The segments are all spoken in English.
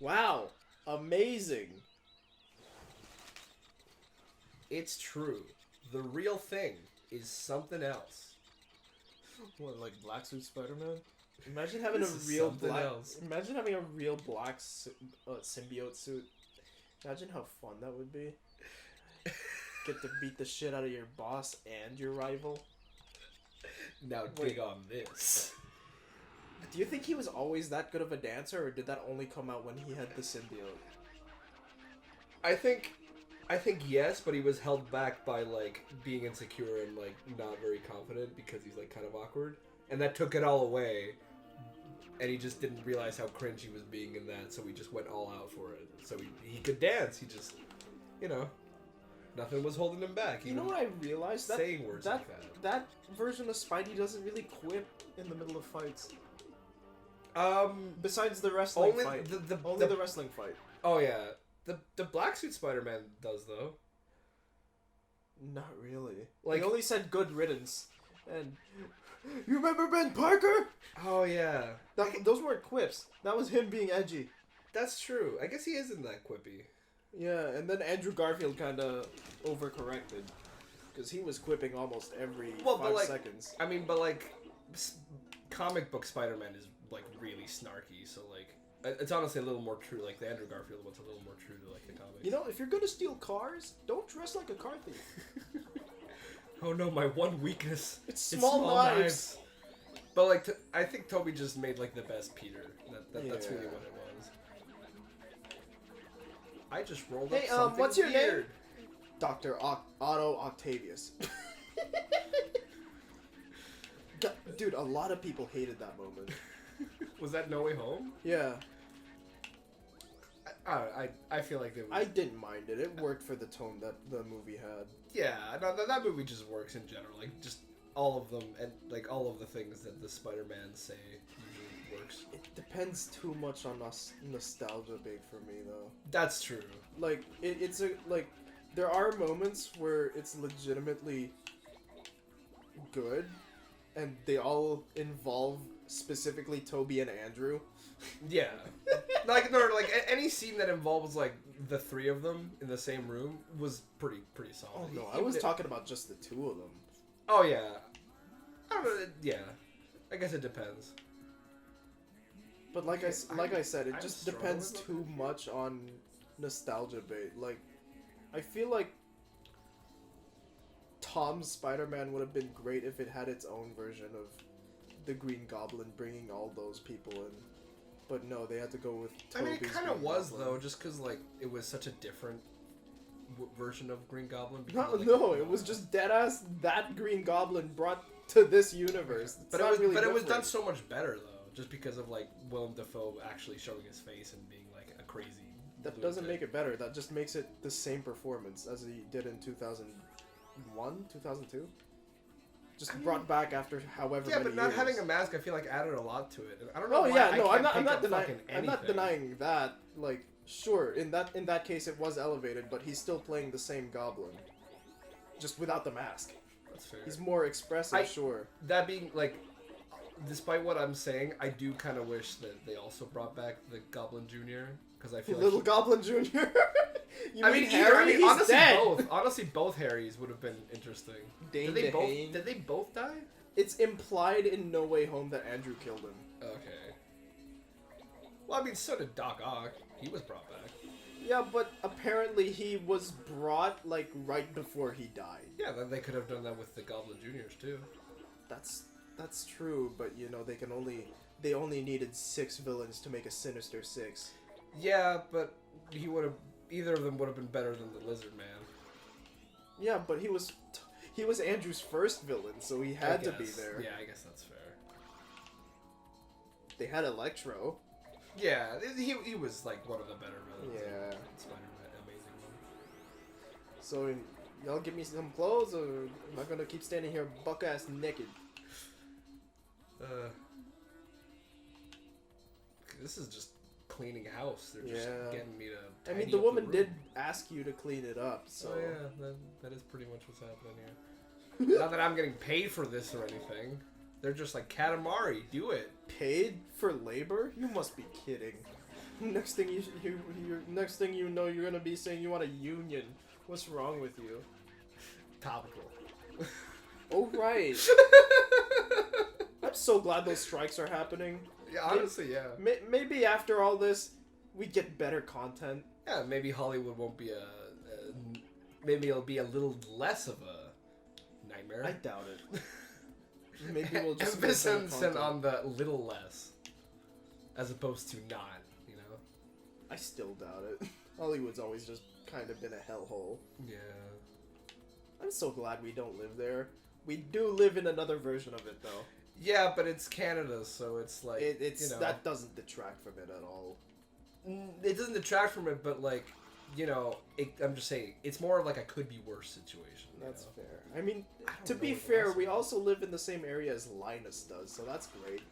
Wow, amazing. It's true. The real thing is something else. What, like Black Suit Spider-Man? Imagine having This a is real something black. else. Imagine having a real black symbiote suit. Imagine how fun that would be. Get to beat the shit out of your boss and your rival. Now dig on this. Do you think he was always that good of a dancer, or did that only come out when he had the symbiote? I think yes, but he was held back by like being insecure and like not very confident because he's like kind of awkward, and that took it all away. And he just didn't realize how cringe he was being in that, so he just went all out for it. So he could dance. He just, nothing was holding him back. You know what I realized? Saying words like that. That version of Spidey doesn't really quip in the middle of fights. Besides the wrestling fight. Only the wrestling fight. Oh yeah. The Black Suit Spider-Man does though. Not really. Like, he only said good riddance. And you remember Ben Parker? Oh yeah. Those weren't quips. That was him being edgy. That's true. I guess he isn't that quippy. Yeah, and then Andrew Garfield kind of overcorrected. Because he was quipping almost every 5 seconds. I mean, but like, comic book Spider-Man is like really snarky, so like, it's honestly a little more true. Like the Andrew Garfield one's a little more true to like the comics. You know, if you're gonna steal cars, don't dress like a car thief. Oh no, my one weakness. It's small knives. But like, I think Toby just made like the best Peter. That's really what it was. I just rolled up something what's your weird. name? Dr. Otto Octavius. Dude, a lot of people hated that moment. Was that No Way Home? Yeah. I feel like it was... I didn't mind it. It worked for the tone that the movie had. Yeah, that movie just works in general. Like, just all of them, and like all of the things that the Spider-Man say usually works. It depends too much on nostalgia bait for me, though. That's true. Like, it's a... Like, there are moments where it's legitimately good, and they all involve specifically Toby and Andrew. Yeah. like any scene that involves like the three of them in the same room was pretty solid. Oh no, I was talking about just the two of them. Oh yeah. I don't know. Yeah. I guess it depends. But like I said, it just depends too much on nostalgia bait. Like, I feel like Tom's Spider-Man would have been great if it had its own version of the Green Goblin bringing all those people in. But no, they had to go with Toby's. I mean, it kind of Green was, Goblin. though, just because, like, it was such a different version of Green Goblin. No, it was just deadass that Green Goblin brought to this universe. But it was done so much better, though, just because of, like, Willem Dafoe actually showing his face and being, like, a crazy That doesn't make it better. That just makes it the same performance as he did in 2001, 2002. Just brought back after however many years. Yeah, but not having a mask, I feel like added a lot to it. I don't know. Oh why yeah, I no, can't I'm not pick up denying. fucking I'm not anything. denying that. Like, sure, in that case, it was elevated, but he's still playing the same Goblin, just without the mask. That's fair. He's more expressive, sure. That being like, despite what I'm saying, I do kind of wish that they also brought back the Goblin Jr. because I feel Little like Goblin Jr. I mean, Harry? He's honestly, dead. honestly, both Harrys would have been interesting. Dane Did DeHaan. they both die? It's implied in No Way Home that Andrew killed him. Okay. Well, I mean, so did Doc Ock. He was brought back. Yeah, but apparently he was brought, like, right before he died. Yeah, then they could have done that with the Goblin Juniors, too. That's true, but, you know, they only needed 6 villains to make a Sinister Six. Yeah, but either of them would have been better than the Lizard Man. Yeah, but he was Andrew's first villain, so he had to be there. Yeah, I guess that's fair. They had Electro. Yeah, he was like one of the better villains. Yeah. Spider-Man, amazing one. So y'all give me some clothes, or am I gonna keep standing here buck ass naked? This is just cleaning house. They're just getting me to. I mean, the woman did ask you to clean it up, so. Oh yeah, that is pretty much what's happening here. Not that I'm getting paid for this or anything. They're just like, Katamari, do it. Paid for labor? You must be kidding. Next thing you know, you're gonna be saying you want a union. What's wrong with you? Topical. Oh right. I'm so glad those strikes are happening. Yeah, honestly, yeah. Maybe after all this, we get better content. Yeah, maybe Hollywood won't be maybe it'll be a little less of a nightmare. I doubt it. Maybe we'll just emphasis on the little less, as opposed to not. You know. I still doubt it. Hollywood's always just kind of been a hellhole. Yeah. I'm so glad we don't live there. We do live in another version of it, though. Yeah, but it's Canada, so it's like it's you know, that doesn't detract from it at all. It doesn't detract from it, but like, you know, I'm just saying it's more of like a could be worse situation. That's know? fair. I mean, to be fair, we also live in the same area as Linus does, so that's great.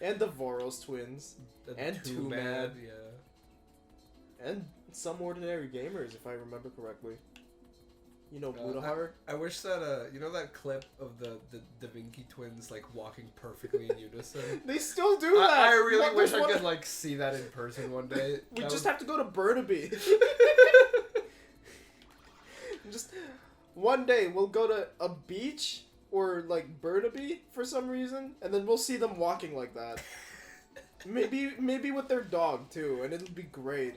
And the Voros twins, and Too Mad, yeah, and some ordinary gamers, if I remember correctly. You know, Budahar? I wish that, you know that clip of the Da Vinci twins, like, walking perfectly in unison? They still do that! I really wish I could, like, see that in person one day. We just have to go to Burnaby. Just, one day, we'll go to a beach, or, like, Burnaby, for some reason, and then we'll see them walking like that. Maybe with their dog, too, and it'll be great.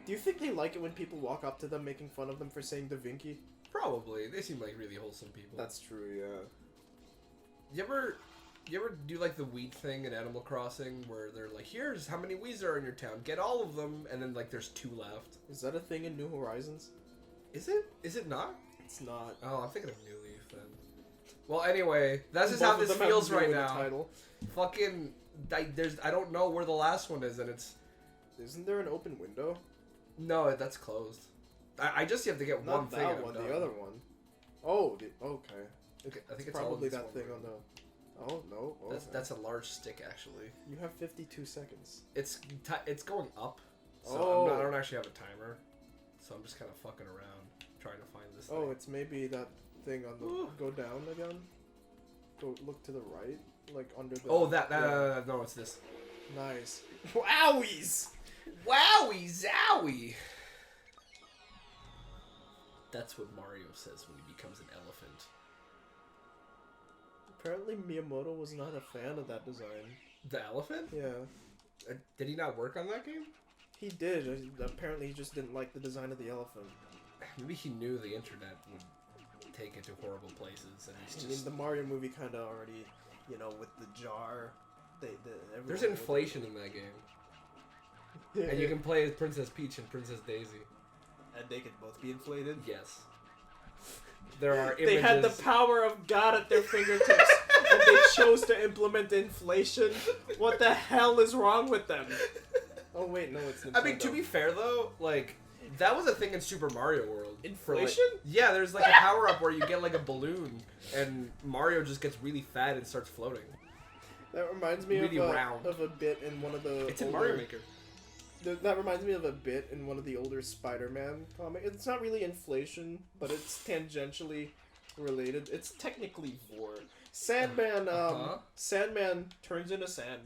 Do you think they like it when people walk up to them making fun of them for saying Da Vinci? Probably. They seem like really wholesome people. That's true, yeah. You ever do like the wheat thing in Animal Crossing where they're like, here's how many wheats are in your town, get all of them, and then like there's 2 left? Is that a thing in New Horizons? Is it? Is it not? It's not. Oh, I'm thinking of New Leaf then. Well, anyway, that's just how this feels right now. Fucking, I don't know where the last one is, and it's... Isn't there an open window? No, that's closed. I just have to get Not one thing. Not that one, the other one. Oh, okay. I think it's probably all that thing on the... Oh, no. Okay. That's a large stick, actually. You have 52 seconds. It's going up, so oh. I don't actually have a timer. So I'm just kind of fucking around, trying to find this thing. Oh, it's maybe that thing on the... Ooh. Go down again. Go look to the right, like under the... Oh, no, it's this. Nice. Wowies! Wowie zowie! That's what Mario says when he becomes an elephant. Apparently Miyamoto was not a fan of that design. The elephant? Yeah. Did he not work on that game? He did. Apparently he just didn't like the design of the elephant. Maybe he knew the internet would take it to horrible places, and he's just... I mean, the Mario movie kind of already, you know, with the jar... There's inflation in that game. And you can play as Princess Peach and Princess Daisy. And they can both be inflated? Yes. There are images... They had the power of God at their fingertips, and they chose to implement inflation? What the hell is wrong with them? Oh wait, no, it's Nintendo. I mean, to be fair though, like, that was a thing in Super Mario World. Inflation? Like, yeah, there's like a power-up where you get like a balloon, and Mario just gets really fat and starts floating. That reminds me really of a bit in one of the... It's in Mario Maker. That reminds me of a bit in one of the older Spider-Man comics. It's not really inflation, but it's tangentially related. It's technically vor. Sandman, Sandman turns into sand,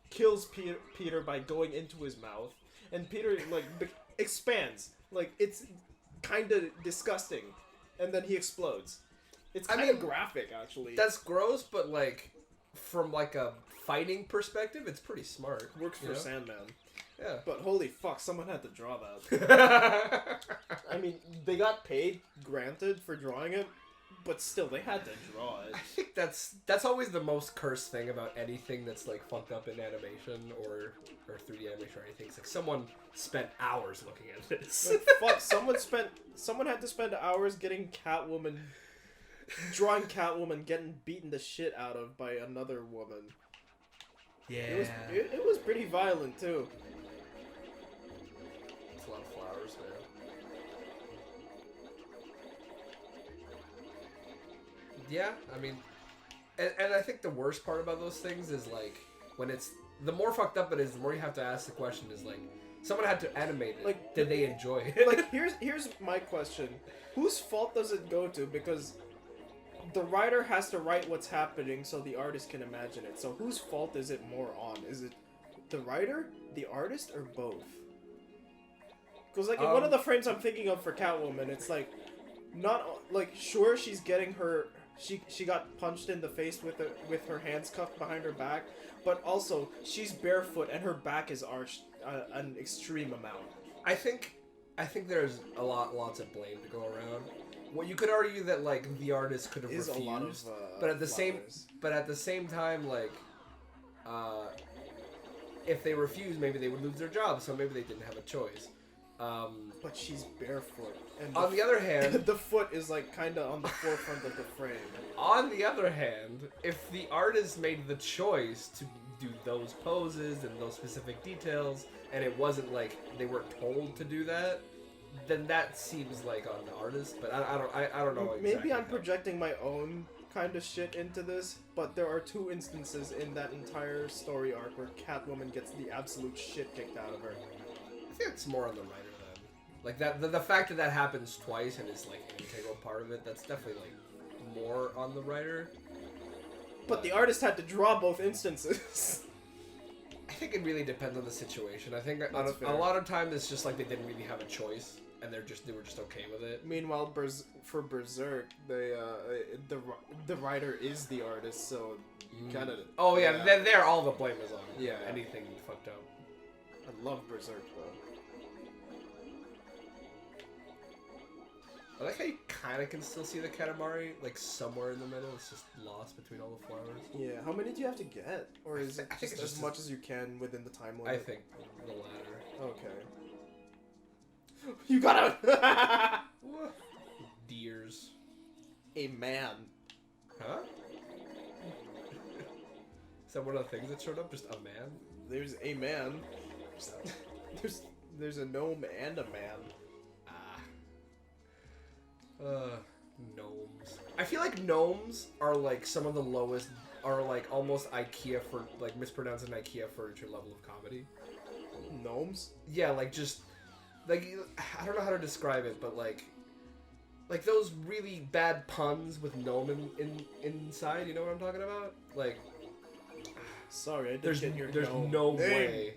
kills Peter by going into his mouth, and Peter, like, expands. Like, it's kind of disgusting. And then he explodes. It's kind of graphic, actually. That's gross, but, like, from, like, a fighting perspective, it's pretty smart. Works for Sandman. Yeah. But holy fuck, someone had to draw that. I mean, they got paid, granted, for drawing it, but still, they had to draw it. I think that's always the most cursed thing about anything that's, like, fucked up in animation or 3D animation or anything. It's like someone spent hours looking at this. Like, fuck, someone had to spend hours drawing Catwoman getting beaten the shit out of by another woman. Yeah. It was pretty violent, too. It's a lot of flowers there. Yeah, I mean, and I think the worst part about those things is, like, when it's, the more fucked up it is, the more you have to ask the question is, like, someone had to animate it. Like, did they enjoy it? Like, here's my question. Whose fault does it go to? Because the writer has to write what's happening so the artist can imagine it. So whose fault is it more on? Is it the writer, the artist, or both? Because like in one of the frames I'm thinking of for Catwoman, it's like not like sure she's getting her she got punched in the face with her hands cuffed behind her back, but also she's barefoot and her back is arched an extreme amount. I think there's lots of blame to go around. Well, you could argue that like the artist could have refused, a lot of, but at the same time, like, if they refused, maybe they would lose their job. So maybe they didn't have a choice. But she's barefoot, and on the other hand, the foot is like kind of on the forefront of the frame. On the other hand, if the artist made the choice to do those poses and those specific details, and it wasn't like they were told to do that, then that seems like on the artist. But I don't know. Exactly Maybe I'm projecting my own kind of shit into this, but there are 2 instances in that entire story arc where Catwoman gets the absolute shit kicked out of her. I think it's more on the writer then. Like that, the fact that happens twice and is like an integral part of it, that's definitely like more on the writer. But the artist had to draw both instances. I think it really depends on the situation. I think a lot of times it's just like they didn't really have a choice and they were just okay with it. Meanwhile, for Berserk, the writer is the artist, so kind of. Oh yeah, there all the blame is on. Yeah, anything fucked up. I love Berserk though. I like how you kind of can still see the Katamari, like somewhere in the middle. It's just lost between all the flowers. Yeah, how many do you have to get? Or is it just as much as you can within the time limit? I think the latter. Okay. You gotta... Deers. A man. Huh? Is that one of the things that showed up? Just a man? There's a man. There's a gnome and a man. Gnomes. I feel like gnomes are like some of the lowest, are like almost IKEA for like mispronouncing IKEA furniture level of comedy. Gnomes? Yeah, like just like I don't know how to describe it, but like those really bad puns with gnome inside. You know what I'm talking about? Like, sorry, I didn't get your there's gnome no name. way.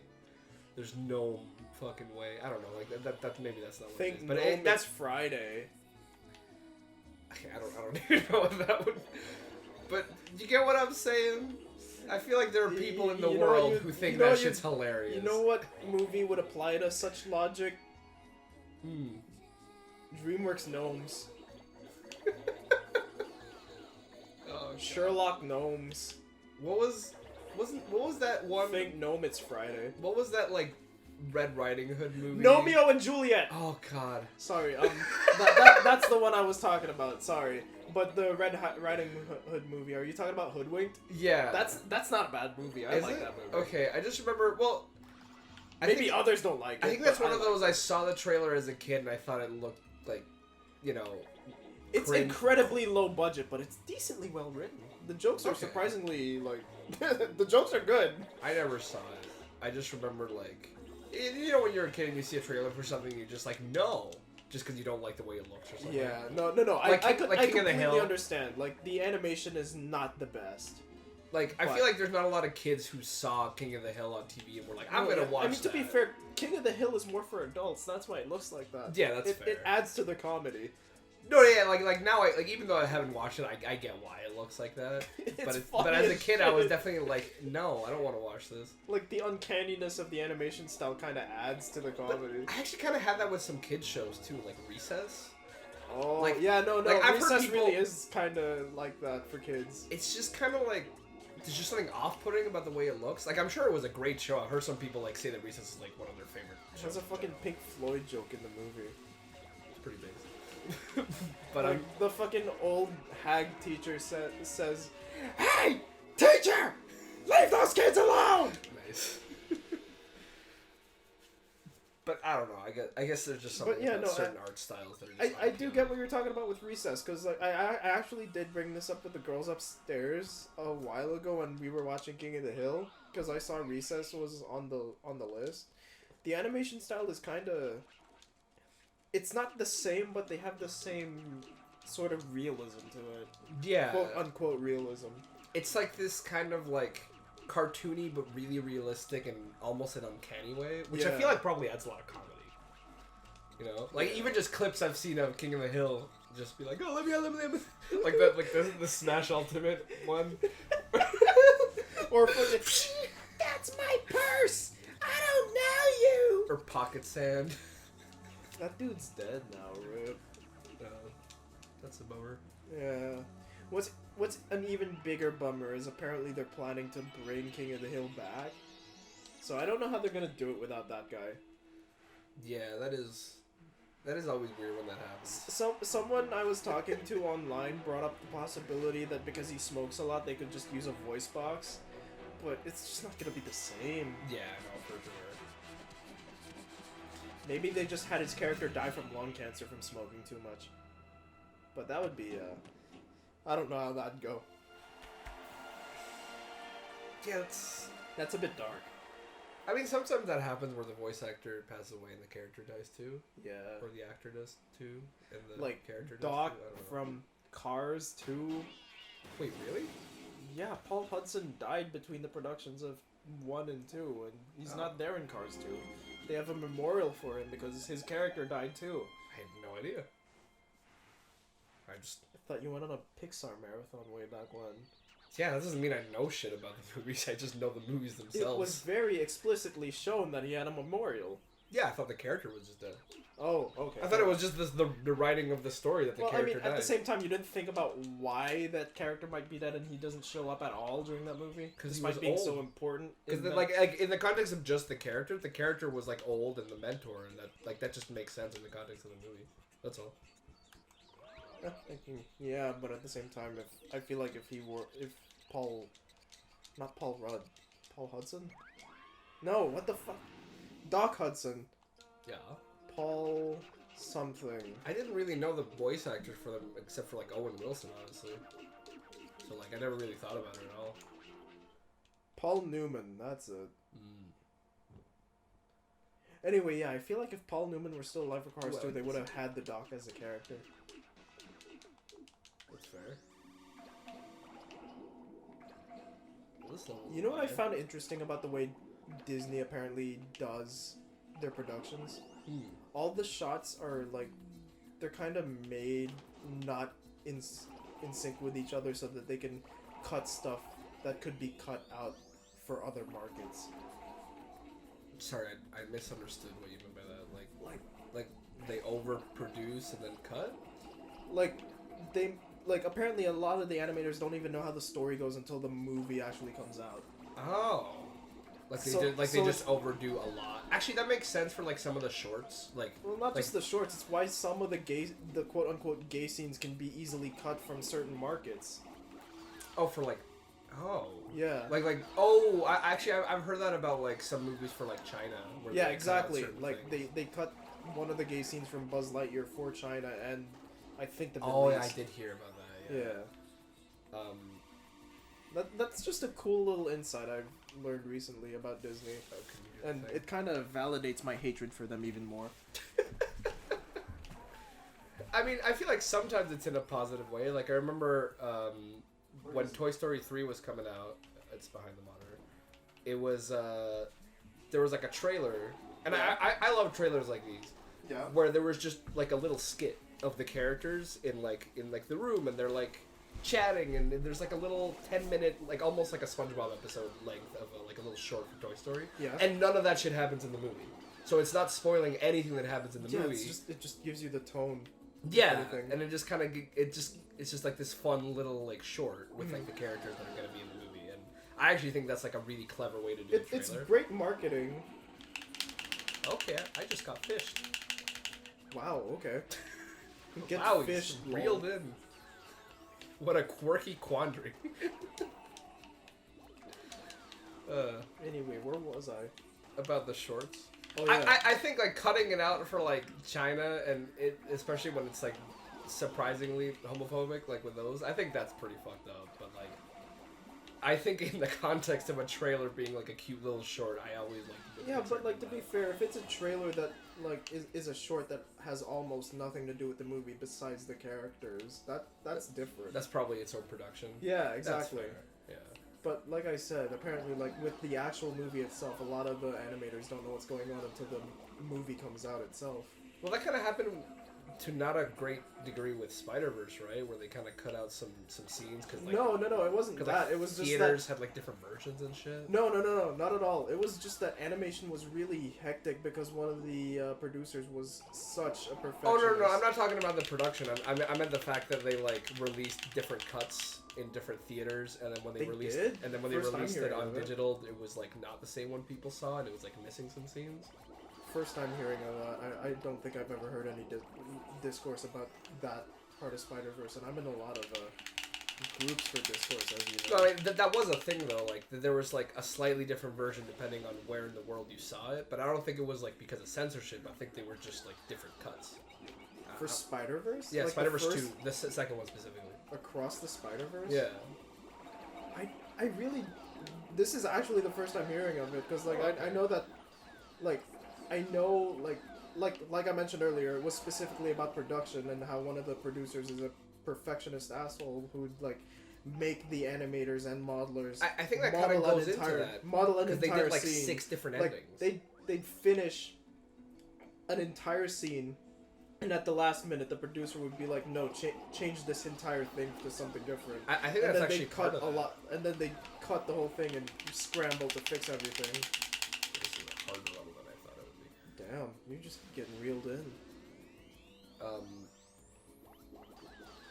There's no fucking way. I don't know. Like that maybe that's not what it is. But that's Friday. Okay, I don't even know what that would. But you get what I'm saying? I feel like there are people in the world who think that shit's hilarious. You know what movie would apply to such logic? DreamWorks Gnomes. Oh, Sherlock Gnomes. What was that one? Think Gnome, it's Friday. What was that like Red Riding Hood movie? Romeo and Juliet. Oh God. Sorry, that's the one I was talking about. Sorry, but the Red Riding Hood movie. Are you talking about Hoodwinked? Yeah. That's not a bad movie. I like that movie. Okay, I just remember. Well, maybe others don't like it. I think that's one of those. I saw the trailer as a kid and I thought it looked like, you know. It's incredibly low budget, but it's decently well written. The jokes are surprisingly like. The jokes are good. I never saw it. I just remember like. You know when you're a kid and you see a trailer for something, you're just like, no, just because you don't like the way it looks or something. Yeah, no. Like I completely Hill. understand. Like, the animation is not the best. Like, I feel like there's not a lot of kids who saw King of the Hill on TV and were like, I'm gonna watch that. I mean, to be fair, King of the Hill is more for adults. That's why it looks like that. Yeah, that's fair. It adds to the comedy. No, yeah, like now, even though I haven't watched it, I get why it looks like that. But as a kid, I was definitely like, no, I don't want to watch this. Like, the uncanniness of the animation style kind of adds to the comedy. But I actually kind of had that with some kids shows too, like Recess. Oh, like, yeah, no, like, Recess really is kind of like that for kids. It's just kind of like, there's just something off-putting about the way it looks. Like, I'm sure it was a great show. I've heard some people like say that Recess is like one of their favorite shows. There's a fucking Pink Floyd joke in the movie. It's pretty big. But like, the fucking old hag teacher says, "Hey, teacher, leave those kids alone!" Nice. But I don't know. I guess there's just something about certain art styles that are just I do get what you're talking about with Recess, because like, I actually did bring this up with the girls upstairs a while ago when we were watching King of the Hill, because I saw Recess was on the list. The animation style is kind of... It's not the same, but they have the same sort of realism to it. Yeah. Quote unquote realism. It's like this kind of like cartoony but really realistic and almost an uncanny way, which I Yeah. feel like probably adds a lot of comedy. You know, like even just clips I've seen of King of the Hill, just be like, oh, let me, like that, like the Smash Ultimate one, Or fucking, that's my purse. I don't know you. or Pocket Sand. That dude's dead now, Rip. That's a bummer. Yeah. What's an even bigger bummer is apparently they're planning to bring King of the Hill back. So I don't know how they're gonna do it without that guy. Yeah, that is always weird when that happens. Someone I was talking to online brought up the possibility that because he smokes a lot, they could just use a voice box. But it's just not gonna be the same. Yeah, no, for sure. Maybe they just had his character die from lung cancer from smoking too much. But that would be, I don't know how that'd go. Yeah, That's a bit dark. I mean, sometimes that happens where the voice actor passes away and the character dies too. Yeah. Or the actor does too, and the Like, character Doc does too. I don't know. from Cars 2. Wait, really? Yeah, Paul Hudson died between the productions of 1 and 2, and he's not there in Cars 2. They have a memorial for him because his character died too. I had no idea. I thought you went on a Pixar marathon way back when. Yeah, that doesn't mean I know shit about the movies. I just know the movies themselves. It was very explicitly shown that he had a memorial. Yeah, I thought the character was just dead. Oh, okay. I thought it was just the writing of the story that the character died. At the same time, you didn't think about why that character might be dead and he doesn't show up at all during that movie? Because he despite was being old. so important. Because like in the context of just the character was like old and the mentor, and that just makes sense in the context of the movie. That's all. Yeah, but at the same time, I feel like if Paul, not Paul Rudd, Paul Hudson? No, what the fuck? Doc Hudson. Yeah. Paul something. I didn't really know the voice actors for them except for like Owen Wilson, honestly. So like I never really thought about it at all. Paul Newman, that's it. Anyway, yeah, I feel like if Paul Newman were still alive for Cars 2, they would have had the Doc as a character. That's fair. You know what I found interesting about the way Disney apparently does their productions? All the shots are like, they're kind of made not in sync with each other so that they can cut stuff that could be cut out for other markets. Sorry, I misunderstood what you meant by that. Like they overproduce and then cut? Like apparently a lot of the animators don't even know how the story goes until the movie actually comes out. Oh. Like they just overdo a lot. Actually, that makes sense for like some of the shorts. Well, not just the shorts. It's why some of the quote unquote gay scenes can be easily cut from certain markets. Oh, for like, oh. Yeah. I've heard that about like some movies for like China. Where Yeah, they exactly. cut out certain Like things. they cut one of the gay scenes from Buzz Lightyear for China, and I think the Middle yeah, I East. did hear about that. Yeah. That's just a cool little insight I've learned recently about Disney, and it kind of validates my hatred for them even more. I mean, I feel like sometimes it's in a positive way. Like I remember when Toy Story 3 was coming out. It's behind the monitor. It was there was like a trailer, and I love trailers like these. Yeah. Where there was just like a little skit of the characters in the room, and they're like chatting, and there's like a little 10-minute, like almost like a SpongeBob episode length of like a little short for Toy Story. Yeah. And none of that shit happens in the movie, so it's not spoiling anything that happens in the movie. It just gives you the tone. Yeah, and it just kind of it's just like this fun little like short with like the characters that are gonna be in the movie, and I actually think that's like a really clever way to do a trailer. It's great marketing. Okay, I just got fished. Wow. Okay. Get wow, fished, reeled in. What a quirky quandary. Anyway, where was I? About the shorts. Oh, yeah. I think like cutting it out for like China, and it especially when it's like surprisingly homophobic, like with those, I think that's pretty fucked up. But like, I think in the context of a trailer being like a cute little short, I always like. Yeah, but like to be fair, if it's a trailer that like is a short that has almost nothing to do with the movie besides the characters, that's different. That's probably its own production. Yeah, exactly. That's fair. Yeah. But like I said, apparently, like with the actual movie itself, a lot of the animators don't know what's going on until the movie comes out itself. Well, that kind of happened to not a great degree with Spider-Verse, right? Where they kind of cut out some scenes because like No, it wasn't that. Like, it was just theaters that... had like different versions and shit. No, not at all. It was just that animation was really hectic because one of the producers was such a perfectionist. Oh no, I'm not talking about the production. I meant the fact that they like released different cuts in different theaters, and then when they released it on digital, it was like not the same one people saw, and it was like missing some scenes. First time hearing of that. I don't think I've ever heard any discourse about that part of Spider-Verse, and I'm in a lot of groups for discourse, as you know. No, I mean, that was a thing though. Like there was like a slightly different version depending on where in the world you saw it, but I don't think it was like because of censorship. I think they were just like different cuts. For Spider-Verse? Yeah, like Spider-Verse 2, the second one specifically. Across the Spider-Verse? Yeah. I really... This is actually the first time hearing of it, because, like, I know that, like, I know, like I mentioned earlier, it was specifically about production and how one of the producers is a perfectionist asshole who would, like, make the animators and modelers I think that kind of goes into that. Model an entire scene. Because they did, like, 6 different endings. They'd finish an entire scene, and at the last minute, the producer would be like, "No, change this entire thing to something different." I think that's actually part of it. And then they cut the whole thing and scramble to fix everything. This is a harder level than I thought it would be. Damn, you're just getting reeled in.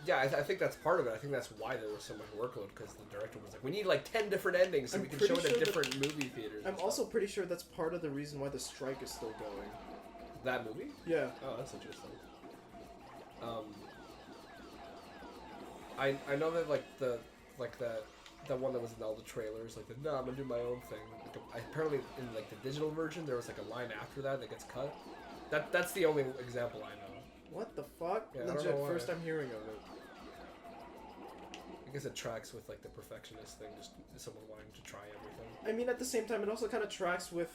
Yeah, I think that's part of it. I think that's why there was so much workload, because the director was like, "We need like 10 different endings so we can show it at different movie theaters." I'm also pretty sure that's part of the reason why the strike is still going. That movie? Yeah. Oh, that's interesting. I know that like the one that was in all the trailers, like no, I'm gonna do my own thing. Like, apparently in like the digital version, there was like a line after that gets cut. That's the only example I know. What the fuck? Yeah, Legit, first time hearing of it. I guess it tracks with like the perfectionist thing, just someone wanting to try everything. I mean, at the same time, it also kind of tracks with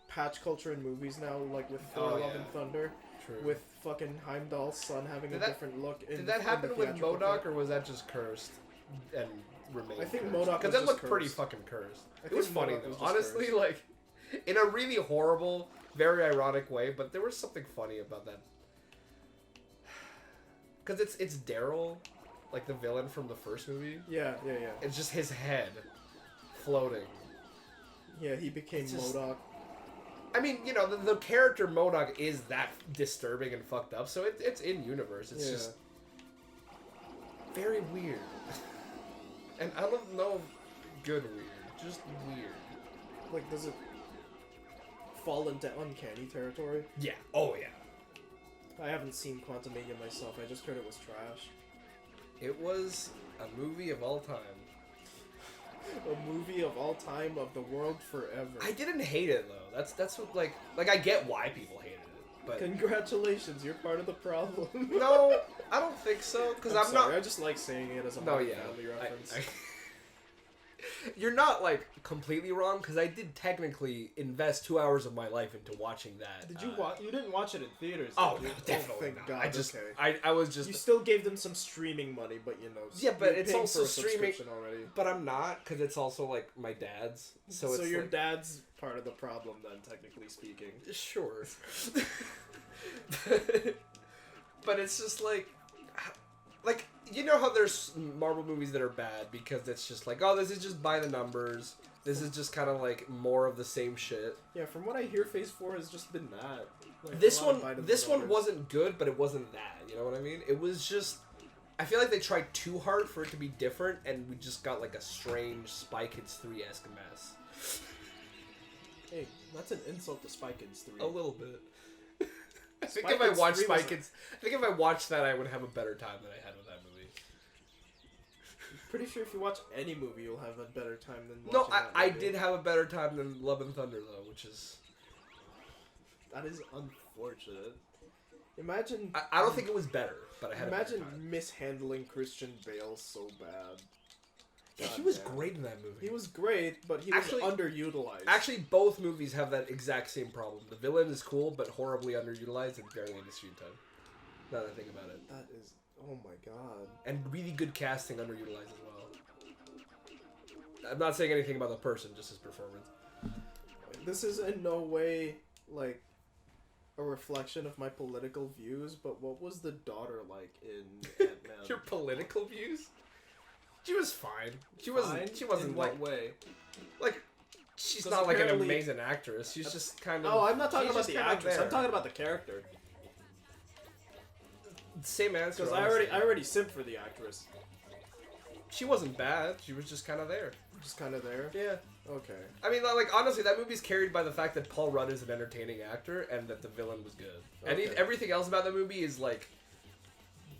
patch culture in movies now, like with Thor: Love and Thunder. True. With fucking Heimdall's son having a different look. Did that happen with MODOK, or was that just cursed and remained? I think cursed? MODOK because it looked pretty fucking cursed. It was funny though, honestly, like in a really horrible, very ironic way. But there was something funny about that, because it's Daryl, like the villain from the first movie. Yeah. It's just his head floating. Yeah, he became MODOK. I mean, you know, the character MODOK is that disturbing and fucked up, so it's in universe. It's just very weird. And I don't know good weird, just weird. Like, does it fall into uncanny territory? Yeah. Oh, yeah. I haven't seen Quantumania myself, I just heard it was trash. It was a movie of all time. A movie of all time, of the world forever. I didn't hate it though. That's what like I get why people hated it, but congratulations, you're part of the problem. No, I don't think so. Because I'm sorry, not. I just like saying it as a family reference. You're not like completely wrong, because I did technically invest 2 hours of my life into watching that. Did you watch? You didn't watch it in theaters. Oh, no, definitely thank not. God. I was just. You still gave them some streaming money, but you know. Yeah, but it's also for a streaming already. But I'm not, because it's also like my dad's. So it's your like, dad's part of the problem, then, technically speaking. Sure. But it's just like, you know how there's Marvel movies that are bad because it's just like, oh, this is just by the numbers. This is just kind of like more of the same shit. Yeah, from what I hear, Phase 4 has just been that. Like, this one wasn't good, but it wasn't that. You know what I mean? It was just, I feel like they tried too hard for it to be different, and we just got like a strange Spy Kids 3-esque mess. Hey, that's an insult to Spy Kids 3. A little bit. I think if I watched Spy Kids, I think if I watched that, I would have a better time than I had with that movie. Pretty sure if you watch any movie, you'll have a better time than watching that movie. I did have a better time than Love and Thunder, though, which is... That is unfortunate. Imagine... I don't think it was better, but I had a better time. Imagine mishandling Christian Bale so bad. He was goddamn. great in that movie. He was great, but he Actually- was underutilized. Actually, both movies have that exact same problem. The villain is cool, but horribly underutilized and barely into screen time. Now that I think about it. that is, oh my god. And really good casting underutilized as well. I'm not saying anything about the person, just his performance. This is in no way like a reflection of my political views, but what was the daughter like in Ant-Man? Your political views? She was fine. She wasn't. She wasn't in like what way? like. She's 'Cause not like an apparently- amazing actress. She's just kind of. Oh, I'm not talking she's about just the kind of actress. there. I'm talking about the character. Same answer. Because honestly. I already simped for the actress. She wasn't bad. She was just kind of there. Just kind of there. Yeah. Okay. I mean, like honestly, that movie's carried by the fact that Paul Rudd is an entertaining actor and that the villain was good. And Okay. everything else about the movie is like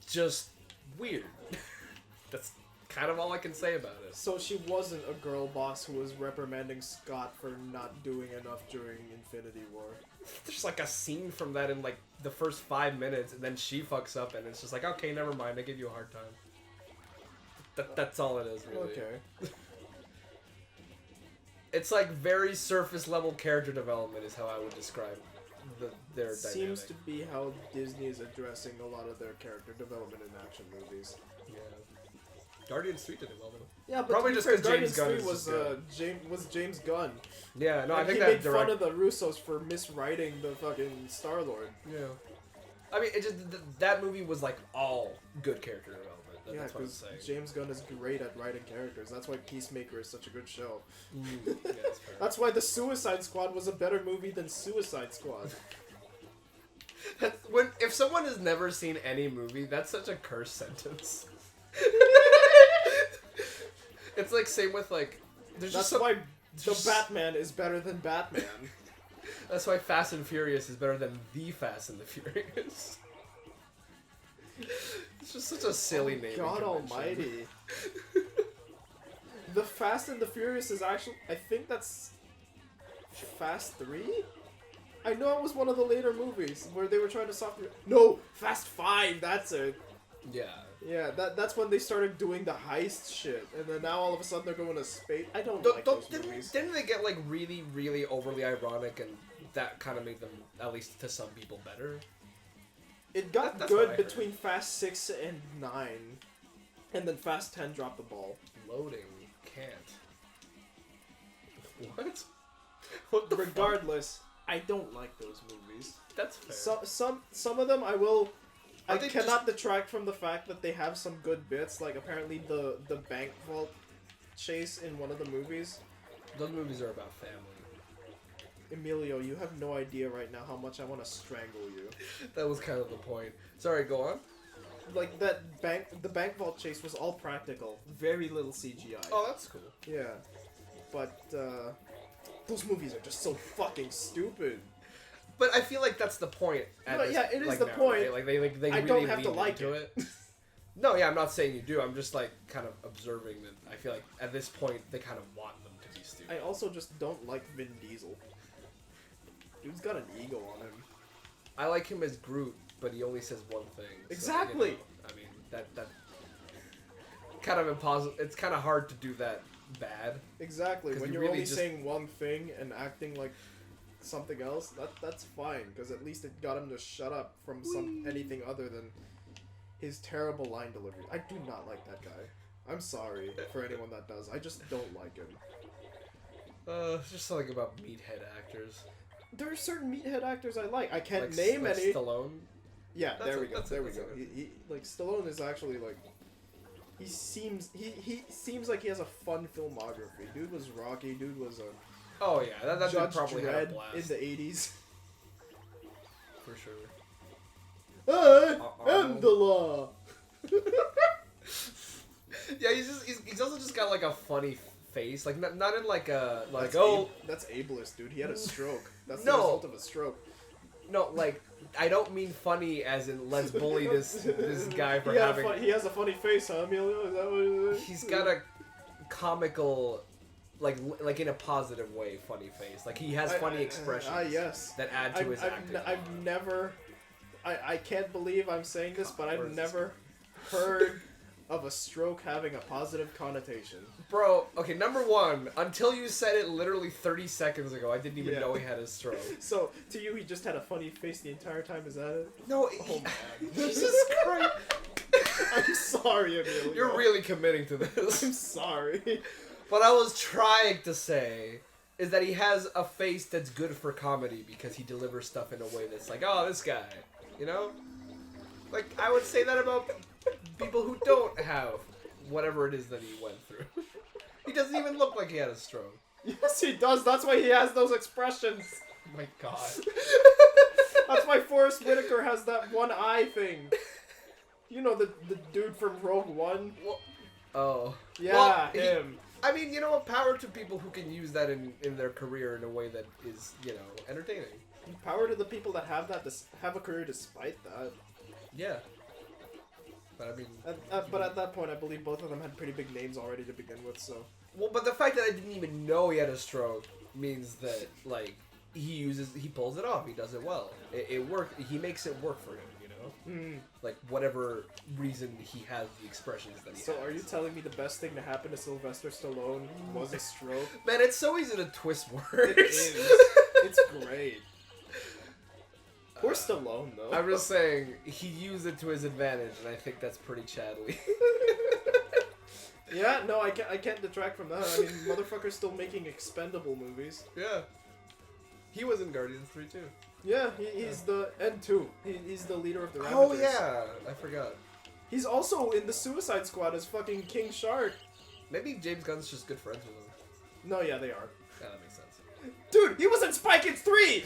just weird. That's kind of all I can say about it. So she wasn't a girl boss who was reprimanding Scott for not doing enough during Infinity War. There's like a scene from that in like the first 5 minutes, and then she fucks up, and it's just like, okay, never mind. I gave you a hard time. That's all it is, really. Okay. It's like very surface level character development is how I would describe their dynamic. Seems to be how Disney is addressing a lot of their character development in action movies. Yeah. Guardians 3 did it well though. Yeah, but Probably to be just fair, 'cause James Guardians Gunn 3 is was just James Gunn. Yeah, no, I And think he that made fun of the Russos for miswriting the fucking Star-Lord. Yeah. I mean, it just that movie was like all good character development. Yeah, That's what I'm because saying. James Gunn is great at writing characters. That's why Peacemaker is such a good show. Yeah, that's fair. That's why The Suicide Squad was a better movie than Suicide Squad. If someone has never seen any movie, that's such a cursed sentence. It's like same with like. There's That's just why the just- Batman is better than Batman. That's why Fast and Furious is better than The Fast and the Furious. It's just such a silly name. God almighty. The Fast and the Furious is actually... I think that's... Fast 3? I know it was one of the later movies where they were trying to soft... No! Fast 5! That's it! Yeah. Yeah, that's when they started doing the heist shit. And then now all of a sudden they're going to space... I don't like those movies. Didn't they get like really, really overly ironic and that kind of made them, at least to some people, better? It got That's what I good heard. between Fast 6 and 9. And then Fast 10 dropped the ball. Loading. Can't. What? What the fuck? Regardless, I don't like those movies. That's fair. Some of them I will. I Are they cannot detract from the fact that they have some good bits. Like apparently the bank vault chase in one of the movies. Those movies are about family. Emilio, you have no idea right now how much I want to strangle you. That was kind of the point. Sorry, go on. Like the bank vault chase was all practical, very little CGI. Oh, that's cool. Yeah, but those movies are just so fucking stupid. But I feel like that's the point. No, yeah, it is the point. Right? Like they I really don't have to lean like into it. No, yeah, I'm not saying you do. I'm just like kind of observing that. I feel like at this point they kind of want them to be stupid. I also just don't like Vin Diesel. Dude's got an ego on him. I like him as Groot, but he only says one thing. So, Exactly. you know, I mean that kind of impossible. It's kind of hard to do that bad. Exactly. 'Cause When you you're really only just- saying one thing and acting like something else, that's fine. Because at least it got him to shut up from anything other than his terrible line delivery. I do not like that guy. I'm sorry for anyone that does. I just don't like him. It's just something about meathead actors. There are certain meathead actors I like. I can't Like, name like any. Stallone. Yeah, That's there a- we go. that's a- There we that's a go. good- He like Stallone is actually like. He seems like he has a fun filmography. Dude was Rocky. Dude was a Oh yeah, that dude Judge probably had a Dredd blast in the 80s. for sure. I am Arnold. the law. Yeah, he's also just got like a funny face, like not in like a like That's that's ableist, dude. He had a stroke. That's the No. result of a stroke. no, like I don't mean funny as in let's bully this guy for he having. he has a funny face, huh, Emilio? Is that what it is? He's got a comical, like in a positive way, funny face. Like he has funny expressions. Yes. That add to his acting. I've never. I can't believe I'm saying this, but I've Where's this never heard of a stroke having a positive connotation. Bro, okay, number one, until you said it literally 30 seconds ago, I didn't even know he had a stroke. So, to you, he just had a funny face the entire time, is that it? No, Oh, man. Jesus Christ. I'm sorry, Emilio. You're really committing to this. I'm sorry. What I was trying to say is that he has a face that's good for comedy because he delivers stuff in a way that's like, oh, this guy, you know? Like, I would say that about people who don't have whatever it is that he went through. He doesn't even look like he had a stroke. Yes, he does. That's why he has those expressions. Oh my god. That's why Forrest Whitaker has that one eye thing. You know, the dude from Rogue One? Well, oh. Yeah, well, him. I mean, you know what? Power to people who can use that in their career in a way that is, you know, entertaining. Power to the people that have that, have a career despite that. Yeah. But I mean... but at that point, I believe both of them had pretty big names already to begin with, so... Well, but the fact that I didn't even know he had a stroke means that, like, he pulls it off. He does it well. It works. He makes it work for him, you know? Mm. Like, whatever reason he has the expressions that he has. So are you telling me the best thing to happen to Sylvester Stallone was a stroke? Man, it's so easy to twist words. It is. It's great. Poor Stallone, though. I'm just saying, he used it to his advantage, and I think that's pretty Chadley. Yeah, no, I can't detract from that. I mean, motherfucker's still making expendable movies. Yeah. He was in Guardians 3, too. Yeah, he's the... And 2. He's the leader of the Ravagers. Oh, yeah! I forgot. He's also in the Suicide Squad as fucking King Shark. Maybe James Gunn's just good friends with him. No, yeah, they are. Yeah, that makes sense. Dude, he was in Spy Kids 3!